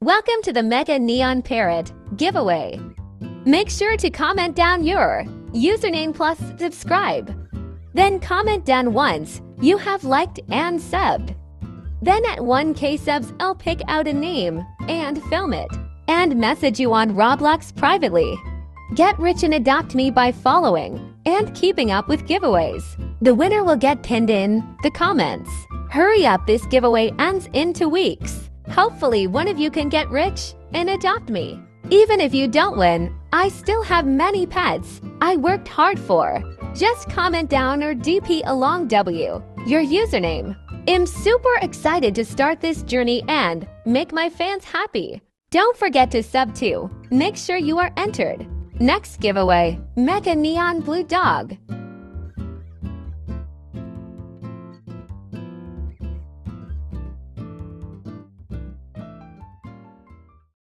Welcome to the Mega Neon Parrot giveaway. Make sure to comment down your username plus subscribe. Then comment down once you have liked and subbed. Then at 1K subs, I'll pick out a name and film it and message you on Roblox privately. Get rich and adopt me by following and keeping up with giveaways. The winner will get pinned in the comments. Hurry up, this giveaway ends in 2 weeks. Hopefully one of you can get rich and adopt me. Even if you don't win, I still have many pets I worked hard for. Just comment down or DP along W your username. I'm super excited to start this journey and make my fans happy. Don't forget to sub too. Make sure you are entered. Next giveaway, Mega Neon Blue Dog.